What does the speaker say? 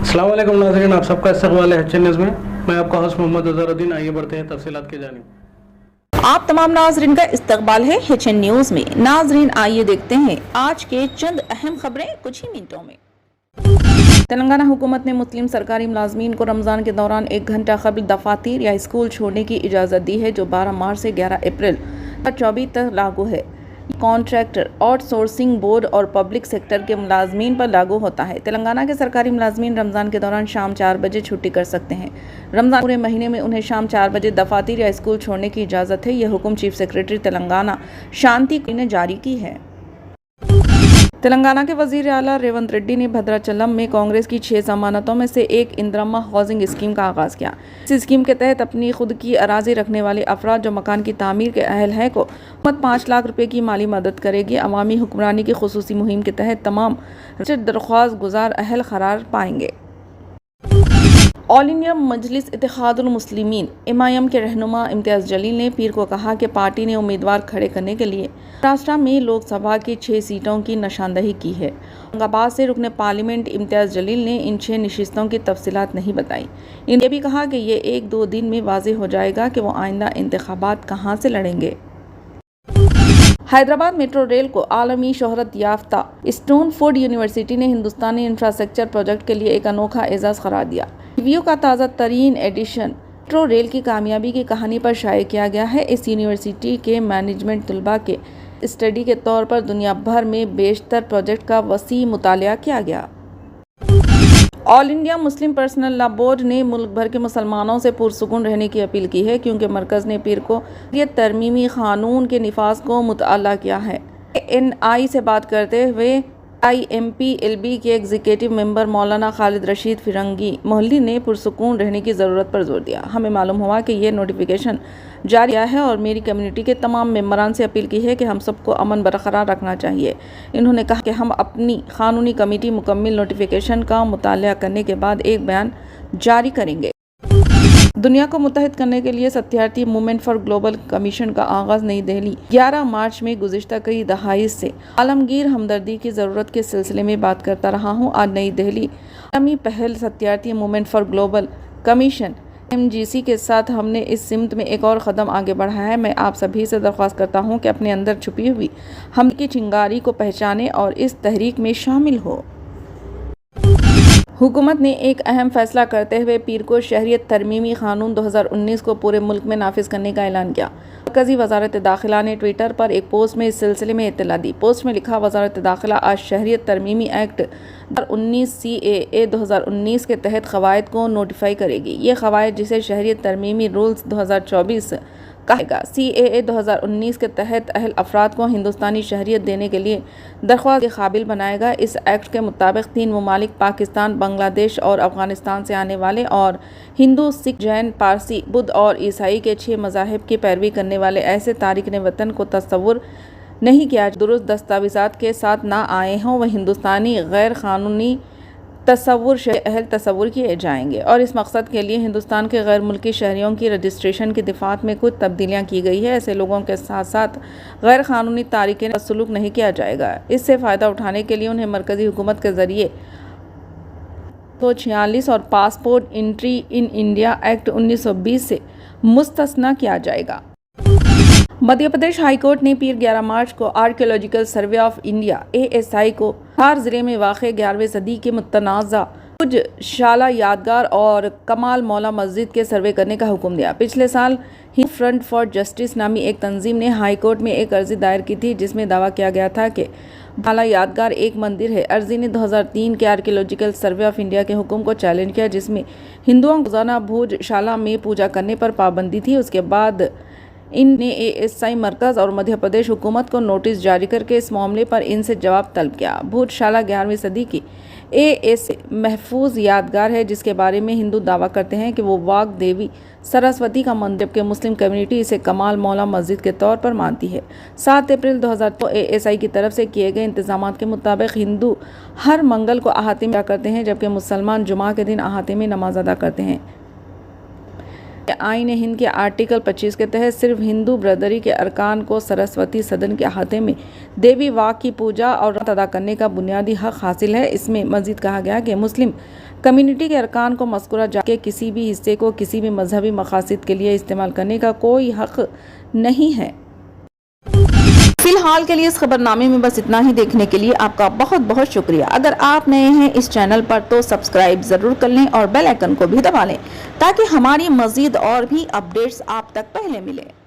अस्सलाम वालेकुम नाज़रीन, आप सबका इस्तकबाल है HN न्यूज़ में। मैं आपका होस्ट मोहम्मद अज़हरुद्दीन। आइए बढ़ते हैं तफसीलात की जानिब। आप तमाम नाजरीन का इस्तकबाल है HN न्यूज़ में। नाजरीन आइए देखते हैं आज के चंद अहम खबरें कुछ ही मिनटों में। तेलंगाना हुकूमत ने मुस्लिम सरकारी मुलाजमीन को रमज़ान के दौरान 1 घंटा कबल दफातर या स्कूल छोड़ने की इजाज़त दी है, जो 12 मार्च से 11 अप्रैल 2024 तक लागू है। कॉन्ट्रैक्टर, आउटसोर्सिंग बोर्ड और पब्लिक सेक्टर के मुलाजमीन पर लागू होता है। तेलंगाना के सरकारी मुलाजमीन रमज़ान के दौरान शाम 4 बजे छुट्टी कर सकते हैं। रमज़ान पूरे महीने में उन्हें शाम 4 बजे दफातर या स्कूल छोड़ने की इजाज़त है। यह हुक्म चीफ सेक्रेटरी तेलंगाना शांति ने जारी की है। तेलंगाना के वजीर आला रेवंत रेड्डी ने भद्राचलम में कांग्रेस की 6 जमानतों में से एक इंदिरम्मा हाउसिंग स्कीम का आगाज़ किया। इस स्कीम के तहत अपनी खुद की अराजी रखने वाले अफराद जो मकान की तामीर के अहल हैं को हुकूमत 5 लाख रुपए की माली मदद करेगी। अवामी हुक्मरानी की खुसूसी मुहिम के तहत तमाम दरख्वास्त गुजार अहल करार पाएंगे। ऑल इंडिया मजलिस इत्तेहादुल मुस्लिमीन MIM के रहनुमा इम्तियाज़ जलील ने पीर को कहा कि पार्टी ने उम्मीदवार खड़े करने के लिए महाराष्ट्र में लोकसभा की 6 सीटों की निशानदही की है। औरंगाबाद से रुकने पार्लियामेंट इम्तियाज़ जलील ने इन 6 नशिस्तों की तफसीलात नहीं बताई। इन्होंने भी कहा कि ये 1-2 दिन में वाज़ेह हो जाएगा कि वो आइंदा इंतखाबात कहाँ से लड़ेंगे। हैदराबाद मेट्रो रेल को आलमी शोहरत याफ्ता स्टैनफोर्ड यूनिवर्सिटी ने हिंदुस्तानी इंफ्रास्ट्रक्चर प्रोजेक्ट के लिए एक अनोखा एजाज़ करार दिया। रिव्यू का ताज़ा तरीन एडिशन मेट्रो रेल की कामयाबी की कहानी पर शाया किया गया है। इस यूनिवर्सिटी के मैनेजमेंट तलबा के स्टडी के तौर पर दुनिया भर में बेशतर प्रोजेक्ट का वसी मुतालिया किया गया। All India Muslim personal law board ने मुल्क भर के मुसलमानों से पुरसुकून रहने की अपील की है, क्योंकि मरकज़ ने पीर को ये तरमीमी क़ानून के निफाज को मुतअल्ला किया है। NI से बात करते हुए IMPLB के एग्जीक्यूटिव मेंबर मौलाना खालिद रशीद फिरंगी मोहल्ली ने पुरसुकून रहने की ज़रूरत पर जोर दिया। हमें मालूम हुआ कि ये नोटिफिकेशन जारी किया है और मेरी कम्युनिटी के तमाम मेंबरान से अपील की है कि हम सबको अमन बरकरार रखना चाहिए। इन्होंने कहा कि हम अपनी कानूनी कमेटी मुकम्मल नोटिफिकेशन का मुतालिया करने के बाद एक बयान जारी करेंगे। दुनिया को मुत्तहिद करने के लिए Satyarthi movement for global commission का आगाज़ नई दिल्ली 11 मार्च में गुज़िश्ता कई दहाई से आलमगीर हमदर्दी की ज़रूरत के सिलसिले में बात करता रहा हूँ। आज नई दिल्ली आलमी पहल Satyarthi movement for global commission MGC के साथ हमने इस सिमत में एक और क़दम आगे बढ़ाया है। मैं आप सभी से दरख्वास्त करता हूँ कि अपने अंदर छुपी हुई हम की चिंगारी को पहचाने और इस तहरीक में शामिल हो। हुकूमत ने एक अहम फैसला करते हुए पीर को शहरियत तरमीमी क़ानून 2019 को पूरे मुल्क में नाफिज करने का ऐलान किया। मरकज़ी वज़ारत दाखिला ने ट्विटर पर एक पोस्ट में इस सिलसिले में इत्तला दी। पोस्ट में लिखा, वज़ारत दाखिला आज शहरियत तरमीमी एक्ट 2019 CAA 2019 के तहत क़वायद को नोटिफाई करेगी। ये क़वायद, जिसे शहरियत तरमीमी रूल्स 2024 कहेगा, CAA 2019 के तहत अहल अफराद को हिंदुस्तानी शहरियत देने के लिए दरख्वास्त के काबिल बनाएगा। इस एक्ट के मुताबिक 3 ममालिक पाकिस्तान, बांग्लादेश और अफगानिस्तान से आने वाले और हिंदू, सिख, जैन, पारसी, बुद्ध और ईसाई के 6 मज़ाहिब की पैरवी करने वाले ऐसे तारिकीन वतन को तस्वुर नहीं किया दुरुस्त दस्तावेज़ात के साथ ना आए हों, वह हिंदुस्तानी गैर क़ानूनी तस्वुर से अहल तस्वुर किए जाएंगे। और इस मकसद के लिए हिंदुस्तान के गैर मुल्की शहरियों की रजिस्ट्रेशन की दिफात में कुछ तब्दीलियाँ की गई है। ऐसे लोगों के साथ साथ गैर क़ानूनी तारिकीन का सलूक नहीं किया जाएगा। इससे फ़ायदा उठाने के लिए उन्हें मरकज़ी हुकूमत के ज़रिए 1946 और passport entry in India act 1920 से मुस्तस्ना किया जाएगा। मध्य प्रदेश हाई कोर्ट ने पीर 11 मार्च को archaeological survey of India ASI को धार ज़िले में वाक़ 11वीं सदी के मुतनाज़ा कुछ शाला यादगार और कमाल मौला मस्जिद के सर्वे करने का हुक्म दिया। पिछले साल ही फ्रंट फॉर जस्टिस नामी एक तंजीम ने हाई कोर्ट में एक अर्जी दायर की थी, जिसमें दावा किया गया था कि शाला यादगार एक मंदिर है। अर्जी ने 2003 के आर्कियोलॉजिकल सर्वे ऑफ इंडिया के हुक्म को चैलेंज किया, जिसमें हिंदुओं को रोज़ाना भूज शाला में पूजा करने पर पाबंदी थी। उसके बाद इनने ASI मरकज़ और मध्य प्रदेश हुकूमत को नोटिस जारी करके इस मामले पर इनसे जवाब तलब किया। भूतशाला 11वीं सदी की ASI महफूज यादगार है, जिसके बारे में हिंदू दावा करते हैं कि वो वाग देवी सरस्वती का मंदिर, जबकि मुस्लिम कम्युनिटी इसे कमाल मौला मस्जिद के तौर पर मानती है। 7 अप्रैल 2002 ASI की तरफ से किए गए इंतजाम के मुताबिक हिंदू हर मंगल को अहाते में करते हैं, जबकि मुसलमान जुमा के दिन अहाते में नमाज अदा करते हैं। आईन हिंद के आर्टिकल 25 के तहत सिर्फ हिंदू ब्रदरी के अरकान को सरस्वती सदन के अहाते में देवी वाक की पूजा और अदा करने का बुनियादी हक हासिल है। इसमें मजीद कहा गया कि मुस्लिम کمیونٹی کے ارکان کو مذکورہ جا کے کسی بھی حصے کو کسی بھی مذہبی مقاصد کے لیے استعمال کرنے کا کوئی حق نہیں ہے۔ فی الحال کے لیے اس خبر نامے میں بس اتنا ہی۔ دیکھنے کے لیے آپ کا بہت بہت شکریہ۔ اگر آپ نئے ہیں اس چینل پر تو سبسکرائب ضرور کر لیں اور بیل آئیکن کو بھی دبا لیں تاکہ ہماری مزید اور بھی اپڈیٹس آپ تک پہلے ملیں۔